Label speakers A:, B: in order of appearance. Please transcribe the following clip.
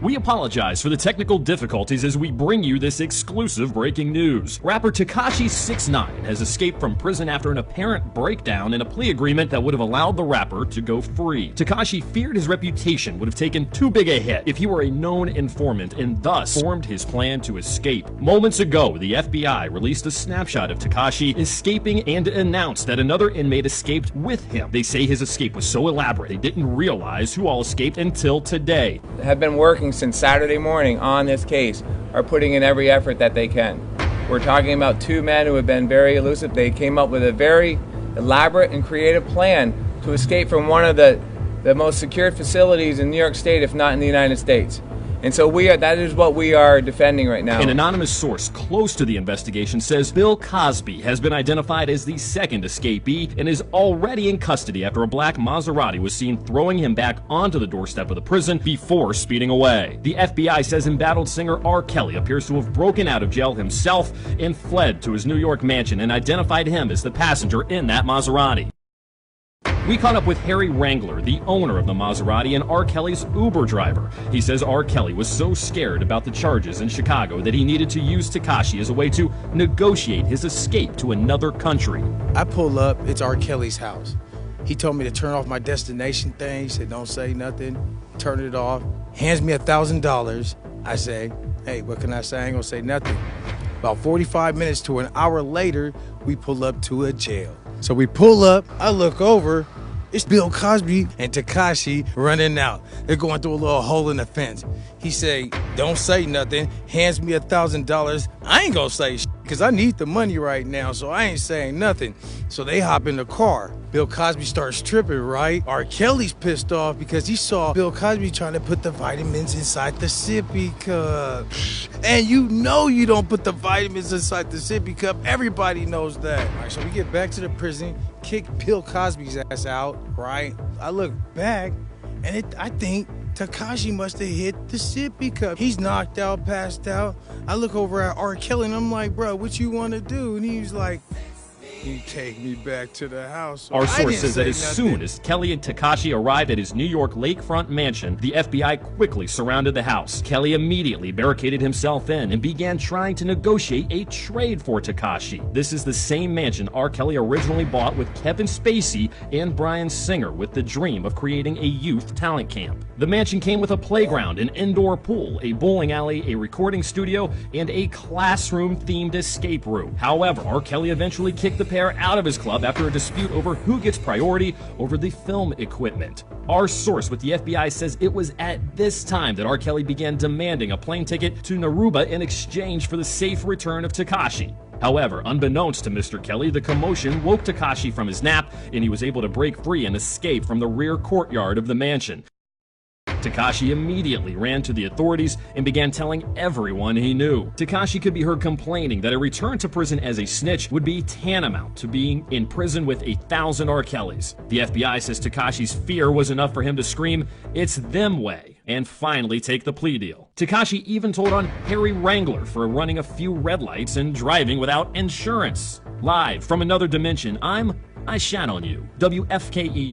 A: We apologize for the technical difficulties as we bring you this exclusive breaking news. Rapper Tekshi 6ix9ine has escaped from prison after an apparent breakdown in a plea agreement that would have allowed the rapper to go free. Tekshi feared his reputation would have taken too big a hit if he were a known informant and thus formed his plan to escape. Moments ago, the FBI released a snapshot of Tekshi escaping and announced that another inmate escaped with him. They say his escape was so elaborate they didn't realize who all escaped until today.
B: Have been working since Saturday morning on this case, are putting in every effort that they can. We're talking about two men who have been very elusive. They came up with a very elaborate and creative plan to escape from one of the most secured facilities in New York State, if not in the United States. And so that is what we are defending right now.
A: An anonymous source close to the investigation says Bill Cosby has been identified as the second escapee and is already in custody after a black Maserati was seen throwing him back onto the doorstep of the prison before speeding away. The FBI says embattled singer R. Kelly appears to have broken out of jail himself and fled to his New York mansion and identified him as the passenger in that Maserati. We caught up with Harry Wrangler, the owner of the Maserati and R. Kelly's Uber driver. He says R. Kelly was so scared about the charges in Chicago that he needed to use Tekshi as a way to negotiate his escape to another country.
C: I pull up, it's R. Kelly's house. He told me to turn off my destination thing. He said, don't say nothing, turn it off. Hands me $1,000. I say, hey, what can I say? I ain't gonna say nothing. About 45 minutes to an hour later, we pull up to a jail. So we pull up, I look over, it's Bill Cosby and Tekshi running out. They're going through a little hole in the fence. He say, don't say nothing, hands me $1,000. I ain't gonna say shit, because I need the money right now, so I ain't saying nothing. So they hop in the car. Bill Cosby starts tripping, right? R. Kelly's pissed off because he saw Bill Cosby trying to put the vitamins inside the sippy cup. And you know you don't put the vitamins inside the sippy cup. Everybody knows that. All right, so we get back to the prison, kick Bill Cosby's ass out, right? I look back, and I think Tekshi must have hit the sippy cup. He's knocked out, passed out. I look over at R. Kelly, and I'm like, bro, what you want to do? And he's like, you take me back to the house. So
A: our source says that as soon as Kelly and Tekshi arrived at his New York lakefront mansion, the FBI quickly surrounded the house. Kelly immediately barricaded himself in and began trying to negotiate a trade for Tekshi. This is the same mansion R. Kelly originally bought with Kevin Spacey and Bryan Singer with the dream of creating a youth talent camp. The mansion came with a playground, an indoor pool, a bowling alley, a recording studio, and a classroom-themed escape room. However, R. Kelly eventually kicked the pair out of his club after a dispute over who gets priority over the film equipment. Our source with the FBI says it was at this time that R. Kelly began demanding a plane ticket to Naruba in exchange for the safe return of Tekshi. However, unbeknownst to Mr. Kelly, the commotion woke Tekshi from his nap and he was able to break free and escape from the rear courtyard of the mansion. Tekshi immediately ran to the authorities and began telling everyone he knew. Tekshi could be heard complaining that a return to prison as a snitch would be tantamount to being in prison with 1,000 R. Kellys. The FBI says Tekashi's fear was enough for him to scream, "It's them way," and finally take the plea deal. Tekshi even told on Harry Wrangler for running a few red lights and driving without insurance. Live from another dimension, I shine on you. WFKE.